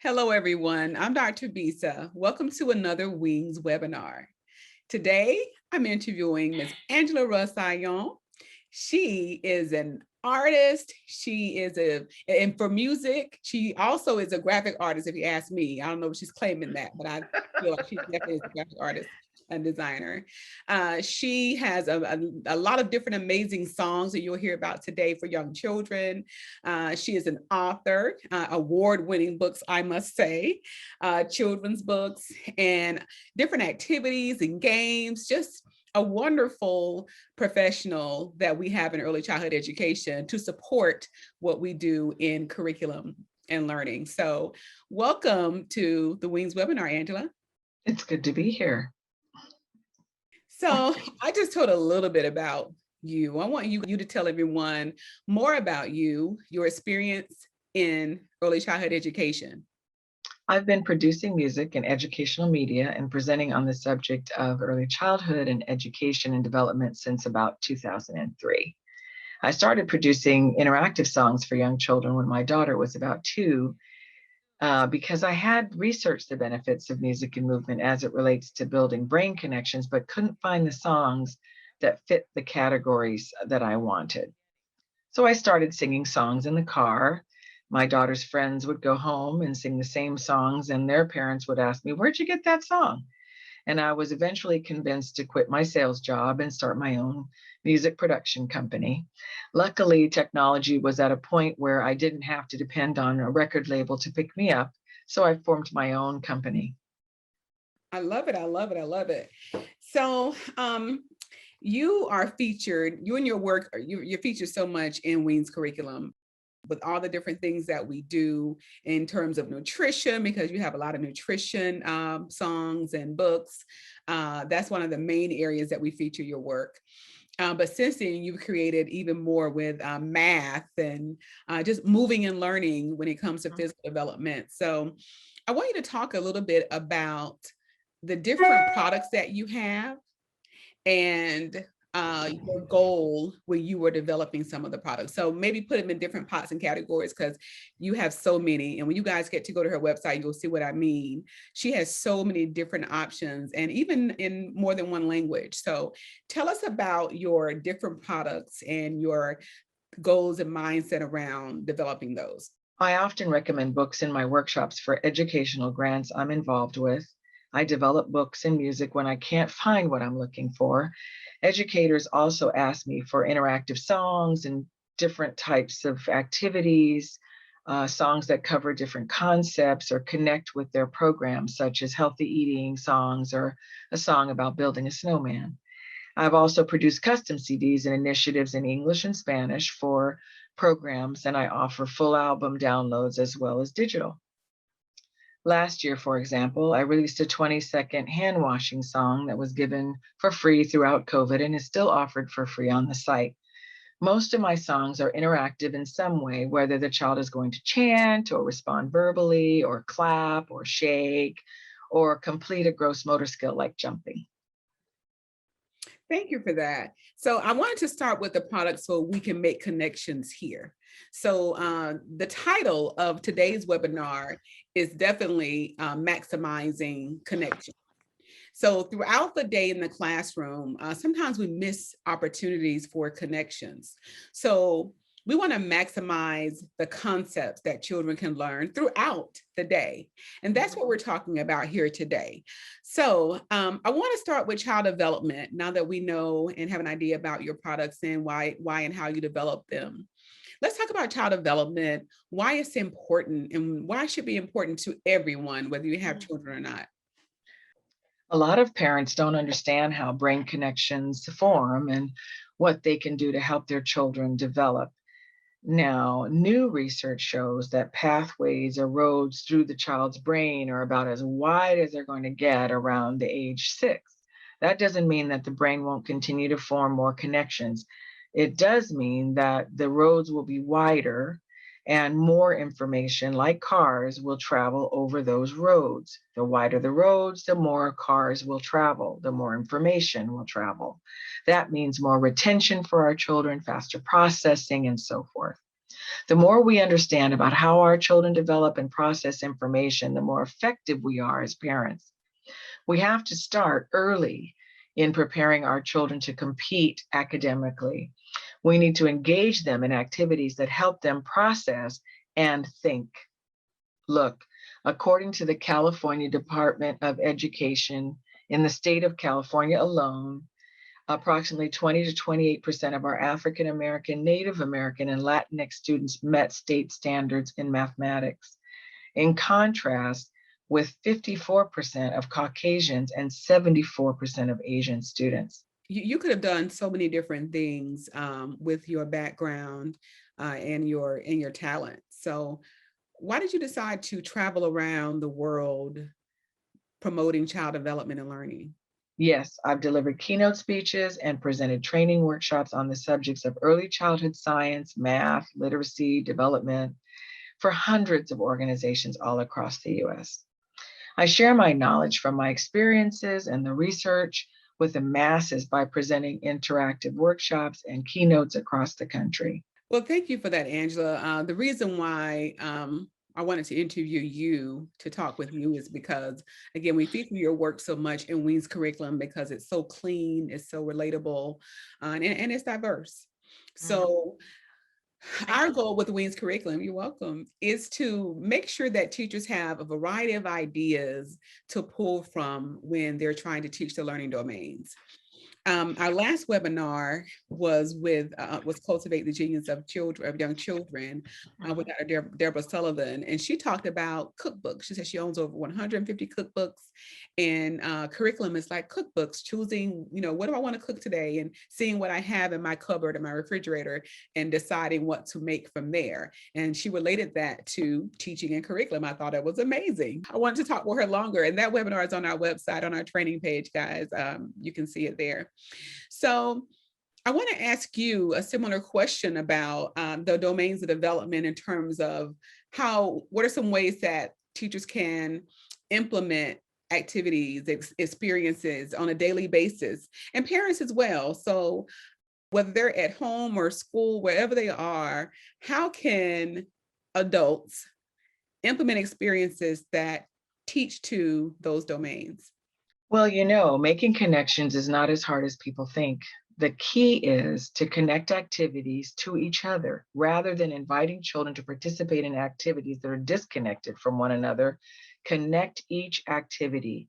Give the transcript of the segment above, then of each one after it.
Hello, everyone. I'm Dr. Bisa. Welcome to another Wings webinar. Today, I'm interviewing Ms. Angela Russ-Ayon. She is an artist. And for music, she also is a graphic artist, if you ask me. I don't know if she's claiming that, but I feel like she definitely is a graphic artist and designer. She has a lot of different amazing songs that you'll hear about today for young children. She is an author, award-winning books, I must say, children's books and different activities and games, just a wonderful professional that we have in early childhood education to support what we do in curriculum and learning. So welcome to the Wings webinar, Angela. It's good to be here. So I just told a little bit about you. I want you to tell everyone more about you, your experience in early childhood education. I've been producing music and educational media and presenting on the subject of early childhood and education and development since about 2003. I started producing interactive songs for young children when my daughter was about 2, because I had researched the benefits of music and movement as it relates to building brain connections, but couldn't find the songs that fit the categories that I wanted. So I started singing songs in the car. My daughter's friends would go home and sing the same songs, and their parents would ask me, "Where'd you get that song?" And I was eventually convinced to quit my sales job and start my own music production company. Luckily, technology was at a point where I didn't have to depend on a record label to pick me up, so I formed my own company. I love it. I love it. I love it. So you are featured, you and your work, you're featured so much in Wings curriculum with all the different things that we do in terms of nutrition, because you have a lot of nutrition songs and books. That's one of the main areas that we feature your work. But since then, you've created even more with math and just moving and learning when it comes to physical development. So I want you to talk a little bit about the different products that you have and your goal when you were developing some of the products. So maybe put them in different pots and categories because you have so many. And when you guys get to go to her website, you'll see what I mean. She has so many different options and even in more than one language. So tell us about your different products and your goals and mindset around developing those. I often recommend books in my workshops for educational grants I'm involved with. I develop books and music when I can't find what I'm looking for. Educators also ask me for interactive songs and different types of activities, songs that cover different concepts or connect with their programs, such as healthy eating songs or a song about building a snowman. I've also produced custom CDs and initiatives in English and Spanish for programs, and I offer full album downloads as well as digital. Last year, for example, I released a 20-second hand washing song that was given for free throughout COVID and is still offered for free on the site. Most of my songs are interactive in some way, whether the child is going to chant or respond verbally or clap or shake or complete a gross motor skill like jumping. Thank you for that. So I wanted to start with the product so we can make connections here. So the title of today's webinar is definitely maximizing connection. So throughout the day in the classroom, sometimes we miss opportunities for connections. So we want to maximize the concepts that children can learn throughout the day. And that's what we're talking about here today. So I want to start with child development now that we know and have an idea about your products and why and how you develop them. Let's talk about child development, why it's important and why it should be important to everyone, whether you have children or not. A lot of parents don't understand how brain connections form and what they can do to help their children develop. Now, new research shows that pathways or roads through the child's brain are about as wide as they're going to get around the age 6. That doesn't mean that the brain won't continue to form more connections. It does mean that the roads will be wider and more information, like cars, will travel over those roads. The wider the roads, the more cars will travel, the more information will travel. That means more retention for our children, faster processing, and so forth. The more we understand about how our children develop and process information, the more effective we are as parents. We have to start early in preparing our children to compete academically. We need to engage them in activities that help them process and think. Look, according to the California Department of Education, in the state of California alone, approximately 20 to 28% of our African American, Native American, and Latinx students met state standards in mathematics. In contrast, with 54% of Caucasians and 74% of Asian students. You could have done so many different things with your background and your talent. So why did you decide to travel around the world promoting child development and learning? Yes, I've delivered keynote speeches and presented training workshops on the subjects of early childhood science, math, literacy, development for hundreds of organizations all across the US. I share my knowledge from my experiences and the research with the masses by presenting interactive workshops and keynotes across the country. Well, thank you for that, Angela. The reason why I wanted to interview you to talk with you is because, again, we feature your work so much in Wean's curriculum because it's so clean, it's so relatable, and it's diverse. So our goal with Wean's curriculum, you're welcome, is to make sure that teachers have a variety of ideas to pull from when they're trying to teach the learning domains. Our last webinar was was Cultivate the Genius of Children, of Young Children, with Dr. Deborah Sullivan, and she talked about cookbooks. She said she owns over 150 cookbooks, and curriculum is like cookbooks, choosing, what do I want to cook today, and seeing what I have in my cupboard, in my refrigerator, and deciding what to make from there. And she related that to teaching and curriculum. I thought it was amazing. I wanted to talk with her longer, and that webinar is on our website, on our training page, guys. You can see it there. So I want to ask you a similar question about the domains of development in terms of what are some ways that teachers can implement activities, experiences on a daily basis, and parents as well. So whether they're at home or school, wherever they are, how can adults implement experiences that teach to those domains? Well, making connections is not as hard as people think. The key is to connect activities to each other rather than inviting children to participate in activities that are disconnected from one another. Connect each activity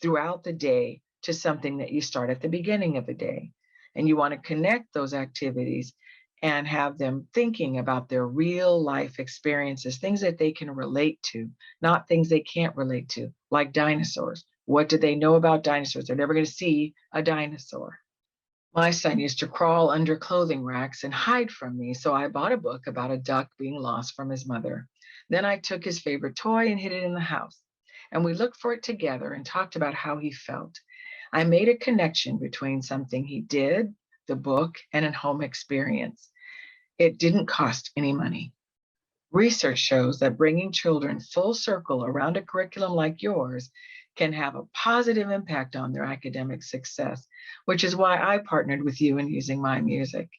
throughout the day to something that you start at the beginning of the day. And you want to connect those activities and have them thinking about their real life experiences, things that they can relate to, not things they can't relate to, like dinosaurs. What do they know about dinosaurs? They're never going to see a dinosaur. My son used to crawl under clothing racks and hide from me, so I bought a book about a duck being lost from his mother. Then I took his favorite toy and hid it in the house, and we looked for it together and talked about how he felt. I made a connection between something he did, the book, and a home experience. It didn't cost any money. Research shows that bringing children full circle around a curriculum like yours can have a positive impact on their academic success, which is why I partnered with you in using my music.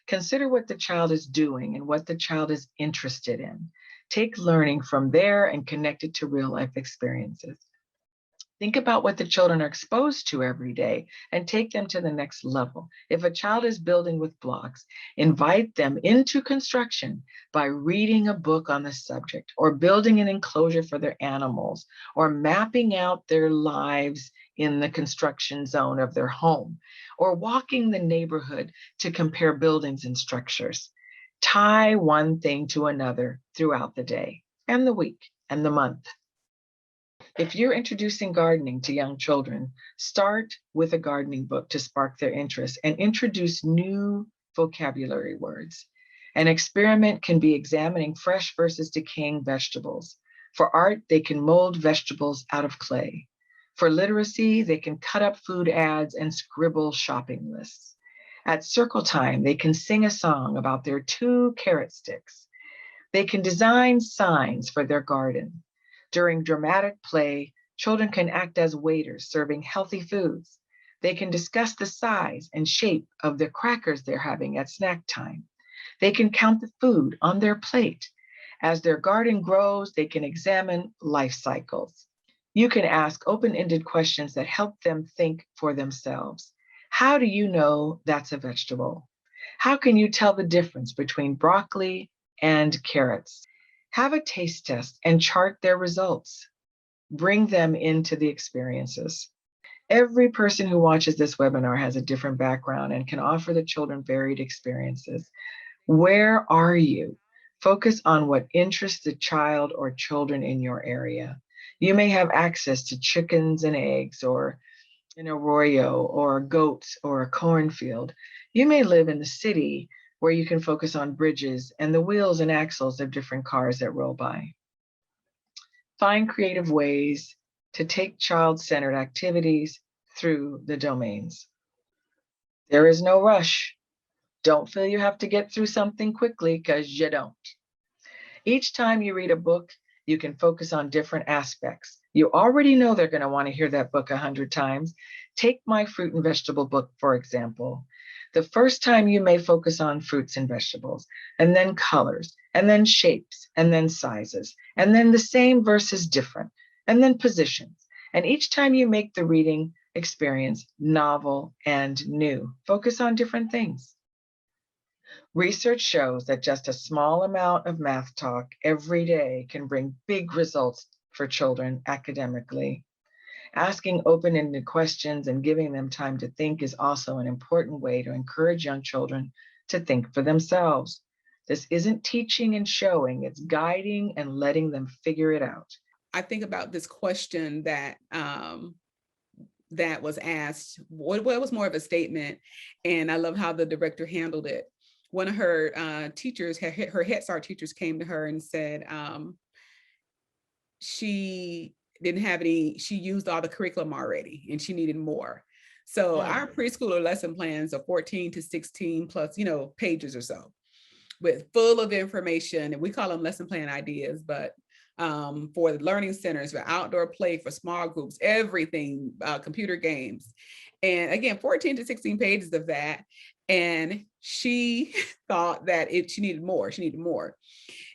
Consider what the child is doing and what the child is interested in. Take learning from there and connect it to real life experiences. Think about what the children are exposed to every day and take them to the next level. If a child is building with blocks, invite them into construction by reading a book on the subject, or building an enclosure for their animals, or mapping out their lives in the construction zone of their home, or walking the neighborhood to compare buildings and structures. Tie one thing to another throughout the day and the week and the month. If you're introducing gardening to young children, start with a gardening book to spark their interest and introduce new vocabulary words. An experiment can be examining fresh versus decaying vegetables. For art, they can mold vegetables out of clay. For literacy, they can cut up food ads and scribble shopping lists. At circle time, they can sing a song about their 2 carrot sticks. They can design signs for their garden. During dramatic play, children can act as waiters serving healthy foods. They can discuss the size and shape of the crackers they're having at snack time. They can count the food on their plate. As their garden grows, they can examine life cycles. You can ask open ended questions that help them think for themselves. How do you know that's a vegetable? How can you tell the difference between broccoli and carrots? Have a taste test and chart their results. Bring them into the experiences. Every person who watches this webinar has a different background and can offer the children varied experiences. Where are you? Focus on what interests the child or children in your area. You may have access to chickens and eggs, or an arroyo, or goats, or a cornfield. You may live in the city where you can focus on bridges and the wheels and axles of different cars that roll by. Find creative ways to take child-centered activities through the domains. There is no rush. Don't feel you have to get through something quickly, because you don't. Each time you read a book, you can focus on different aspects. You already know they're going to want to hear that book 100 times. Take my fruit and vegetable book, for example. The first time you may focus on fruits and vegetables, and then colors, and then shapes, and then sizes, and then the same versus different, and then positions. And each time you make the reading experience novel and new, focus on different things. Research shows that just a small amount of math talk every day can bring big results for children academically. Asking open-ended questions and giving them time to think is also an important way to encourage young children to think for themselves. This isn't teaching and showing, it's guiding and letting them figure it out. I think about this question that that was asked. What was more of a statement, and I love how the director handled it. One of her teachers, her Head Start teachers, came to her and said she didn't have any, she used all the curriculum already and she needed more. So our preschooler lesson plans are 14 to 16 plus, pages or so, with full of information. And we call them lesson plan ideas, but for the learning centers, for outdoor play, for small groups, everything, computer games. And again, 14 to 16 pages of that. And she thought that she needed more. She needed more.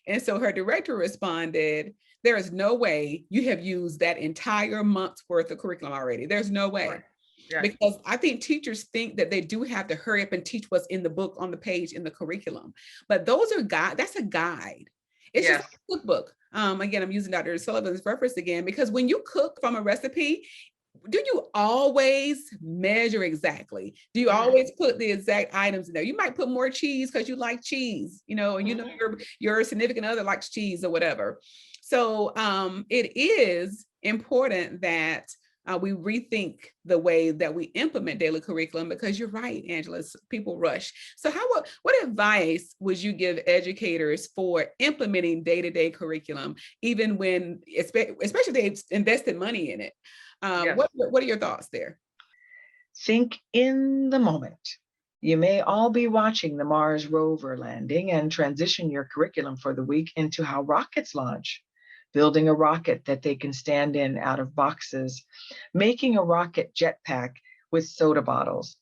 And so her director responded, there is no way you have used that entire month's worth of curriculum already. There's no way. Right. Yeah. Because I think teachers think that they do have to hurry up and teach what's in the book, on the page, in the curriculum. But those are that's a guide. It's just a cookbook. Again, I'm using Dr. Sullivan's reference again, because when you cook from a recipe, do you always measure exactly? Do you always put the exact items in there? You might put more cheese because you like cheese, and your significant other likes cheese or whatever. So it is important that we rethink the way that we implement daily curriculum, because you're right, Angela, people rush. So what advice would you give educators for implementing day-to-day curriculum, even when, especially they've invested money in it? Yes. What are your thoughts there? Think in the moment. You may all be watching the Mars rover landing and transition your curriculum for the week into how rockets launch, building a rocket that they can stand in out of boxes, making a rocket jetpack with soda bottles,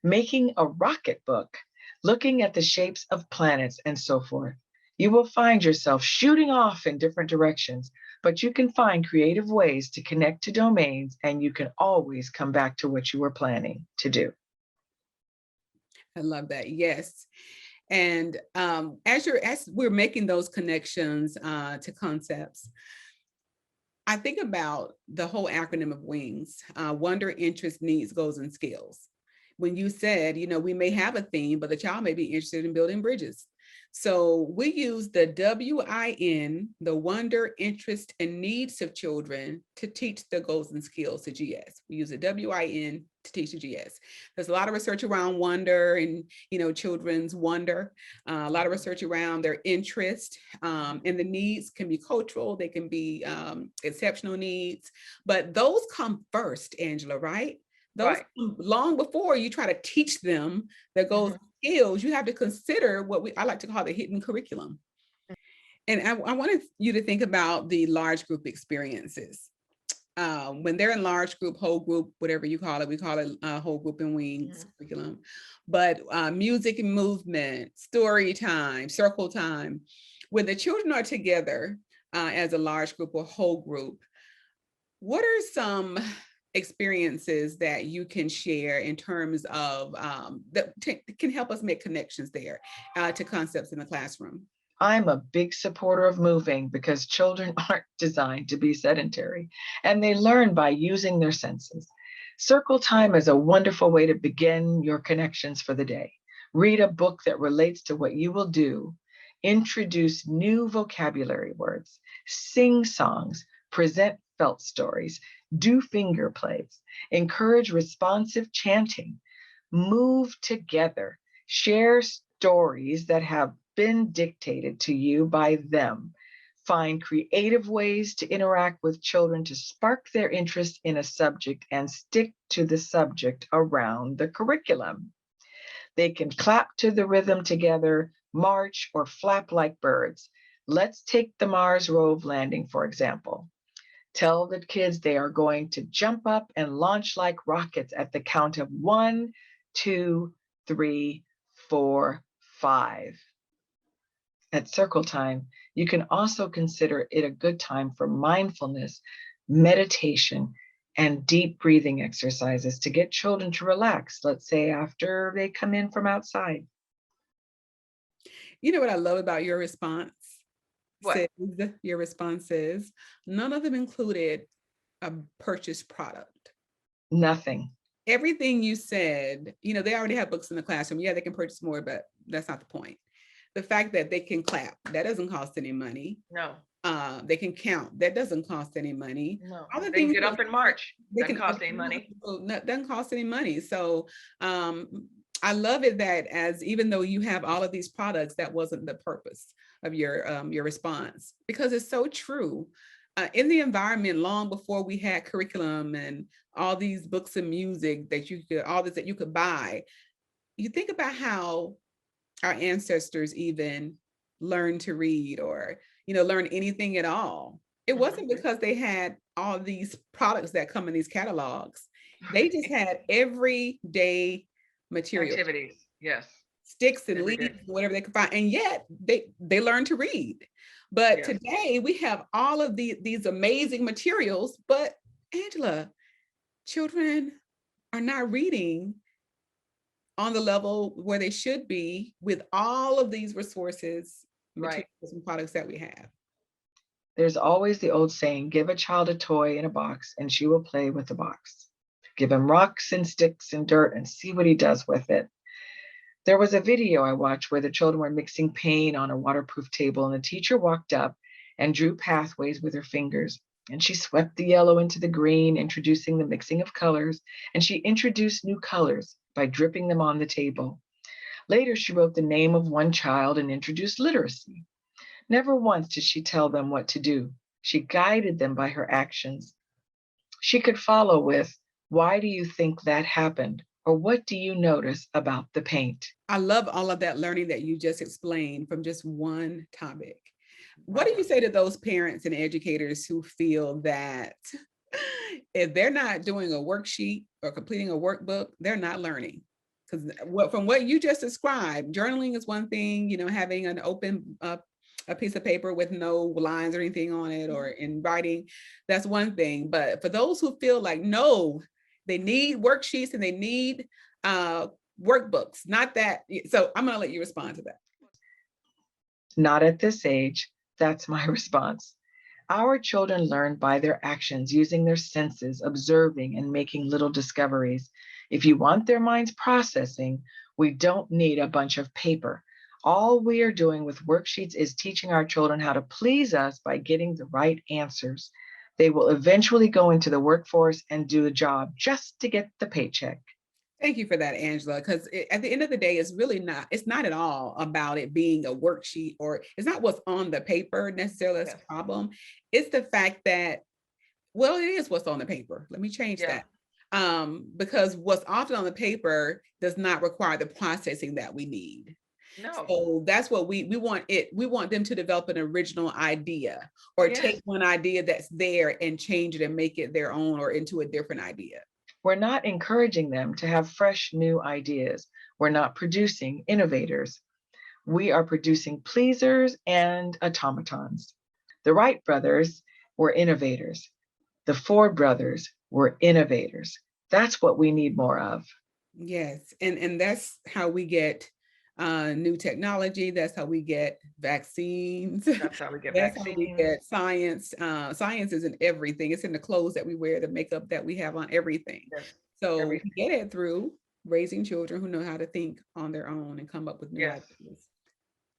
making a rocket book, looking at the shapes of planets, and so forth. You will find yourself shooting off in different directions, but you can find creative ways to connect to domains, and you can always come back to what you were planning to do. I love that. Yes. And as we're making those connections to concepts, I think about the whole acronym of WINGS, wonder, interest, needs, goals, and skills. When you said, we may have a theme, but the child may be interested in building bridges. So we use the WIN, the wonder, interest, and needs of children, to teach the goals and skills to GS. We use the WIN to teach the GS. There's a lot of research around wonder and, children's wonder, a lot of research around their interest, and the needs can be cultural, they can be exceptional needs, but those come first, Angela, right? Those come long before you try to teach them their goals and skills. You have to consider what I like to call the hidden curriculum. And I wanted you to think about the large group experiences. when they're in large group, whole group, whatever you call it, we call it whole group in Wings curriculum. But music and movement, story time, circle time, when the children are together as a large group or whole group, what are some experiences that you can share in terms of that can help us make connections there to concepts in the classroom? I'm a big supporter of moving because children aren't designed to be sedentary and they learn by using their senses. Circle time is a wonderful way to begin your connections for the day. Read a book that relates to what you will do, introduce new vocabulary words, sing songs, present felt stories, do finger plays, encourage responsive chanting, move together, share stories that have been dictated to you by them. Find creative ways to interact with children to spark their interest in a subject and stick to the subject around the curriculum. They can clap to the rhythm together, march, or flap like birds. Let's take the Mars Rove landing, for example. Tell the kids they are going to jump up and launch like rockets at the count of 1, 2, 3, 4, 5. At circle time, you can also consider it a good time for mindfulness, meditation, and deep breathing exercises to get children to relax, let's say after they come in from outside. You know what I love about your response? What? Says your response is none of them included a purchased product. Nothing. Everything you said, they already have books in the classroom. Yeah, they can purchase more, but that's not the point. The fact that they can clap, that doesn't cost any money. No. They can count, that doesn't cost any money. No. All the They can things get up and march. they Doesn't can cost any money. doesn't cost any money. So I love it that as even though you have all of these products, that wasn't the purpose of your response, because it's so true. In the environment long before we had curriculum and all these books and music that all this that you could buy, you think about how our ancestors even learned to read or learn anything at all. It wasn't because they had all these products that come in these catalogs. They just had everyday material, Activities. Yes. sticks and Every leaves, day. whatever they could find, and yet they learned to read. But Yes. today we have all of these amazing materials, but Angela, children are not reading on the level where they should be with all of these resources, Right. materials, and products that we have. There's always the old saying, give a child a toy in a box and she will play with the box. Give him rocks and sticks and dirt and see what he does with it. There was a video I watched where the children were mixing paint on a waterproof table, and the teacher walked up and drew pathways with her fingers. And she swept the yellow into the green, introducing the mixing of colors. And she introduced new colors by dripping them on the table. Later, she wrote the name of one child and introduced literacy. Never once did she tell them what to do. She guided them by her actions. She could follow with, why do you think that happened? Or what do you notice about the paint? I love all of that learning that you just explained from just one topic. What do you say to those parents and educators who feel that if they're not doing a worksheet or completing a workbook, they're not learning? Because from what you just described, journaling is one thing, having an open a piece of paper with no lines or anything on it or in writing, that's one thing. But for those who feel like, no, they need worksheets and they need workbooks, not that. So I'm going to let you respond to that. Not at this age. That's my response. Our children learn by their actions, using their senses, observing and making little discoveries. If you want their minds processing, we don't need a bunch of paper. All we are doing with worksheets is teaching our children how to please us by getting the right answers. They will eventually go into the workforce and do a job just to get the paycheck. Thank you for that, Angela, because at the end of the day, it's not at all about it being a worksheet, or it's not what's on the paper necessarily that's a problem. It's the fact that, well, it is what's on the paper. Let me change that. Because what's often on the paper does not require the processing that we need. No. So that's what we want we want them to develop an original idea, or Yes. take one idea that's there and change it and make it their own or into a different idea. We're not encouraging them to have fresh new ideas. We're not producing innovators. We are producing pleasers and automatons. The Wright brothers were innovators. The Ford brothers were innovators. That's what we need more of. Yes, and that's how we get new technology. That's how we get vaccines. That's how we get That's how we vaccines. get science. Science is in everything. It's in the clothes that we wear, the makeup that we have on, everything. Yes. So we Everything. get it through raising children who know how to think on their own and come up with new Yes. ideas.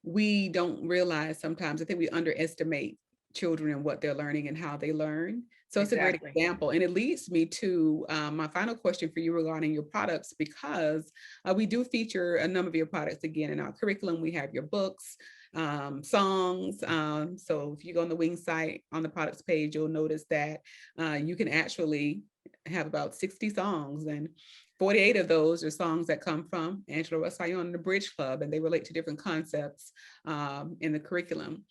We don't realize sometimes, I think we underestimate children and what they're learning and how they learn. So it's a great Exactly. example. And it leads me to my final question for you regarding your products, because we do feature a number of your products again in our curriculum. We have your books, songs. So if you go on the Wing site on the products page, you'll notice that you can actually have about 60 songs, and 48 of those are songs that come from Angela Russ-Ayon and the Bridge Club, and they relate to different concepts in the curriculum.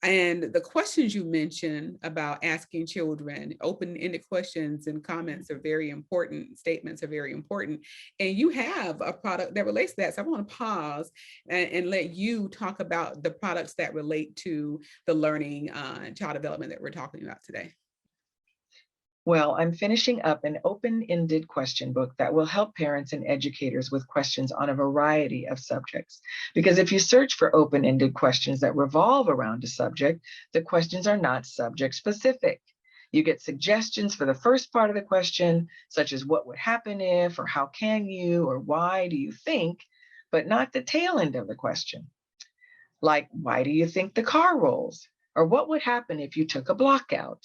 And the questions you mentioned about asking children, open-ended questions and comments are very important, statements are very important. And you have a product that relates to that. So I want to pause and let you talk about the products that relate to the learning and child development that we're talking about today. Well, I'm finishing up an open-ended question book that will help parents and educators with questions on a variety of subjects. Because if you search for open-ended questions that revolve around a subject, the questions are not subject specific. You get suggestions for the first part of the question, such as what would happen if, or how can you, or why do you think, but not the tail end of the question. Like, why do you think the car rolls? Or what would happen if you took a block out?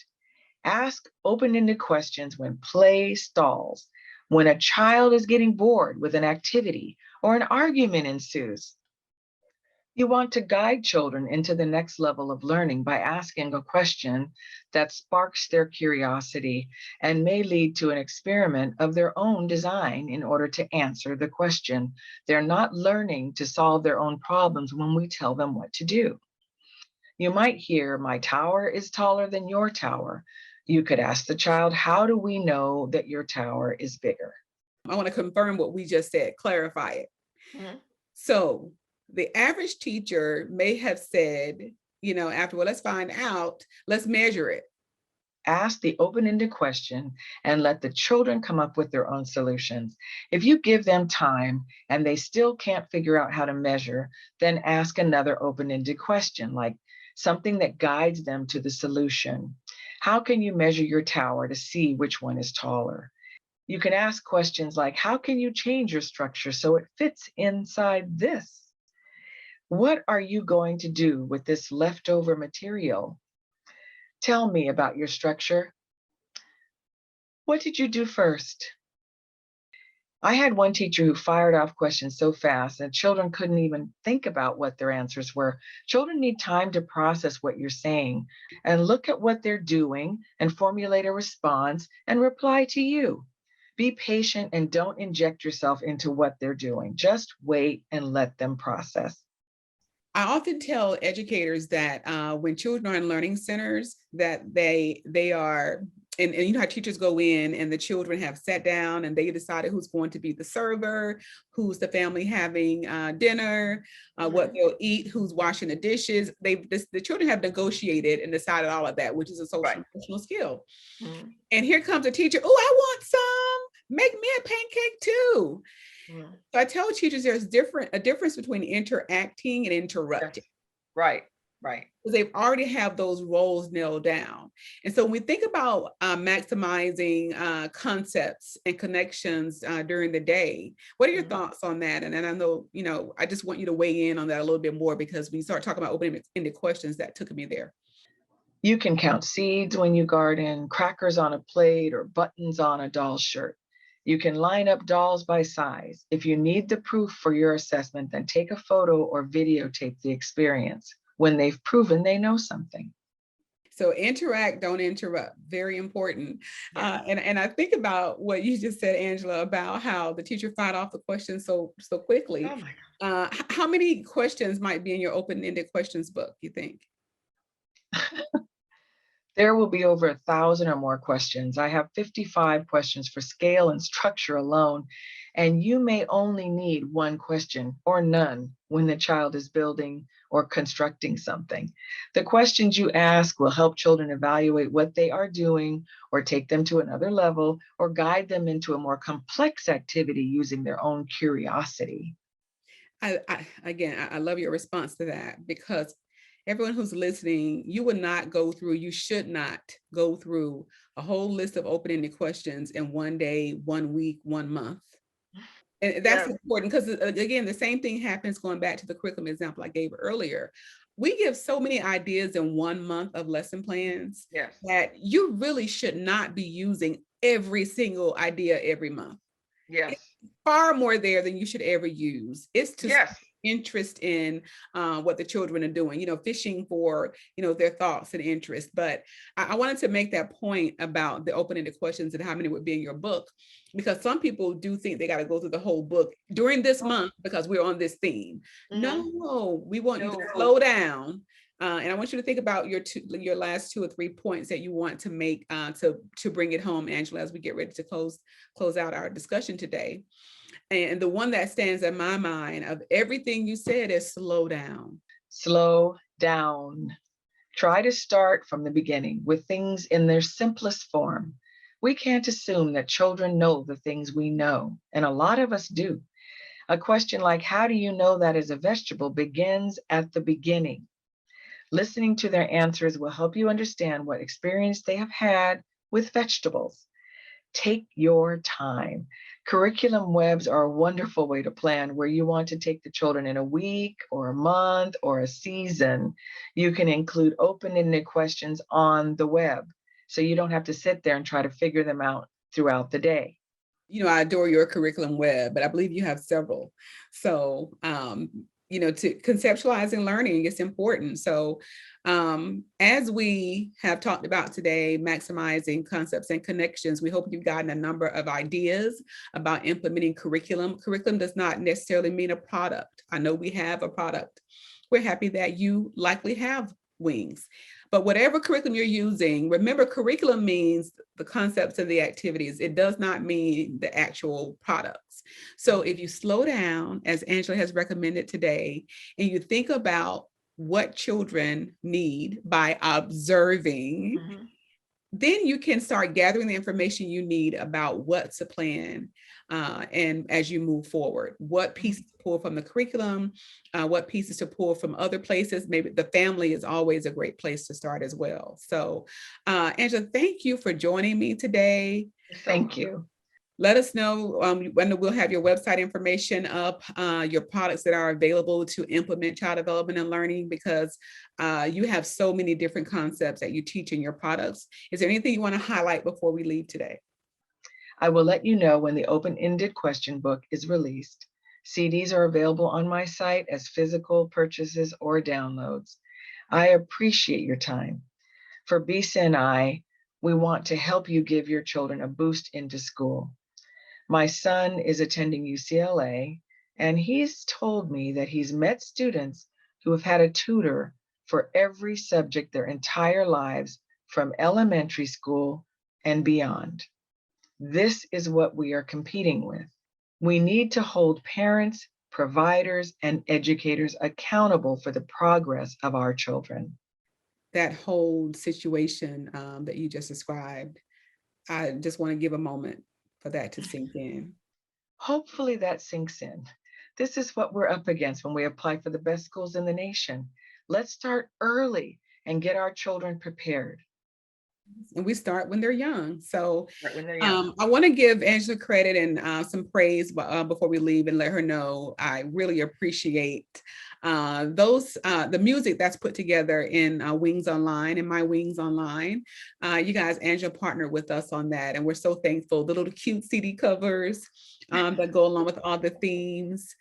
Ask open-ended questions when play stalls, when a child is getting bored with an activity or an argument ensues. You want to guide children into the next level of learning by asking a question that sparks their curiosity and may lead to an experiment of their own design in order to answer the question. They're not learning to solve their own problems when we tell them what to do. You might hear, my tower is taller than your tower. You could ask the child, how do we know that your tower is bigger? I want to confirm what we just said, clarify it. Mhm. So the average teacher may have said, after, well, let's find out, let's measure it. Ask the open-ended question and let the children come up with their own solutions. If you give them time and they still can't figure out how to measure, then ask another open-ended question, like something that guides them to the solution. How can you measure your tower to see which one is taller? You can ask questions like, how can you change your structure so it fits inside this? What are you going to do with this leftover material? Tell me about your structure. What did you do first? I had one teacher who fired off questions so fast that children couldn't even think about what their answers were. Children need time to process what you're saying and look at what they're doing and formulate a response and reply to you. Be patient and don't inject yourself into what they're doing. Just wait and let them process. I often tell educators that when children are in learning centers, that they are, and you know how teachers go in and the children have sat down and they decided who's going to be the server, who's the family having dinner, what they'll eat, who's washing the dishes. The children have negotiated and decided all of that, which is a social Right. emotional skill. Mhm. And here comes a teacher, oh, I want some, make me a pancake too. Mhm. So I tell teachers there's a difference between interacting and Yes. interrupting, Right. Right. because they've already have those roles nailed down. And so when we think about maximizing concepts and connections during the day, what are your Mhm. thoughts on that? And then I know, I just want you to weigh in on that a little bit more, because when you start talking about open-ended questions, that took me there. You can count seeds when you garden, crackers on a plate, or buttons on a doll's shirt. You can line up dolls by size. If you need the proof for your assessment, then take a photo or videotape the experience when they've proven they know something. So interact, don't interrupt. Very important. Yes. And I think about what you just said, Angela, about how the teacher fired off the questions so quickly. Oh my How many questions might be in your open-ended questions book, you think? God. There will be over 1,000 or more questions. I have 55 questions for scale and structure alone, and you may only need one question or none when the child is building or constructing something. The questions you ask will help children evaluate what they are doing or take them to another level or guide them into a more complex activity using their own curiosity. I love your response to that, because everyone who's listening, you would not go through, you should not go through a whole list of open-ended questions in one day, 1 week, 1 month. And that's Yes, important because, again, the same thing happens going back to the curriculum example I gave earlier. We give so many ideas in 1 month of lesson plans yes, that you really should not be using every single idea every month. It's yes, far more there than you should ever use. It's to yes. interest in what the children are doing, fishing for, their thoughts and interests. But I wanted to make that point about the open-ended questions and how many would be in your book, because some people do think they got to go through the whole book during this Oh, month because we're on this theme. mhm. No, we want you to No. slow down. And I want you to think about your last 2 or 3 points that you want to make to bring it home, Angela, as we get ready to close out our discussion today. And the one that stands in my mind of everything you said is slow down. Slow down. Try to start from the beginning with things in their simplest form. We can't assume that children know the things we know, and a lot of us do. A question like, how do you know that is a vegetable, begins at the beginning. Listening to their answers will help you understand what experience they have had with vegetables. Take your time. Curriculum webs are a wonderful way to plan where you want to take the children in a week or a month or a season. You can include open-ended questions on the web so you don't have to sit there and try to figure them out throughout the day. I adore your curriculum web, but I believe you have several. So, to conceptualizing learning is important. So, as we have talked about today, maximizing concepts and connections, we hope you've gotten a number of ideas about implementing curriculum. Curriculum does not necessarily mean a product. I know we have a product. We're happy that you likely have wings. But whatever curriculum you're using, remember, curriculum means the concepts and the activities. It does not mean the actual products. So if you slow down, as Angela has recommended today, and you think about what children need by observing, Mhm. then you can start gathering the information you need about what to plan. And as you move forward, what pieces to pull from the curriculum, what pieces to pull from other places. Maybe the family is always a great place to start as well. So, Angela, thank you for joining me today. Thank you. Let us know when we'll have your website information up, your products that are available to implement child development and learning, because you have so many different concepts that you teach in your products. Is there anything you want to highlight before we leave today? I will let you know when the open-ended question book is released. CDs are available on my site as physical purchases or downloads. I appreciate your time. For Bisa and I, we want to help you give your children a boost into school. My son is attending UCLA, and he's told me that he's met students who have had a tutor for every subject their entire lives from elementary school and beyond. This is what we are competing with. We need to hold parents, providers, and educators accountable for the progress of our children. That whole situation that you just described, I just want to give a moment for that to sink in. Hopefully that sinks in. This is what we're up against when we apply for the best schools in the nation. Let's start early and get our children prepared. And we start when they're young. So Right when they're young. I want to give Angela credit and some praise before we leave, and let her know I really appreciate The music that's put together in Wings Online and My Wings Online. You guys, Angela partnered with us on that, and we're so thankful. The little cute CD covers that go along with all the themes.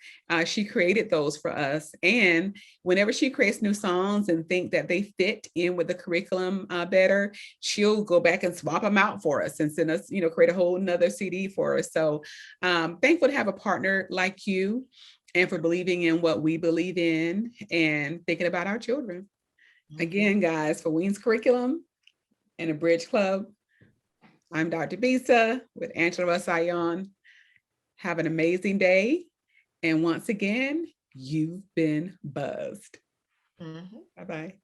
She created those for us. And whenever she creates new songs and think that they fit in with the curriculum better, she'll go back and swap them out for us and send us, create a whole nother CD for us. So thankful to have a partner like you and for believing in what we believe in and thinking about our children. Again, guys, for Wings Curriculum and a Bridge Club, I'm Dr. Bisa with Angela Russ-Ayon. Have an amazing day. And once again, you've been buzzed. Bye-bye.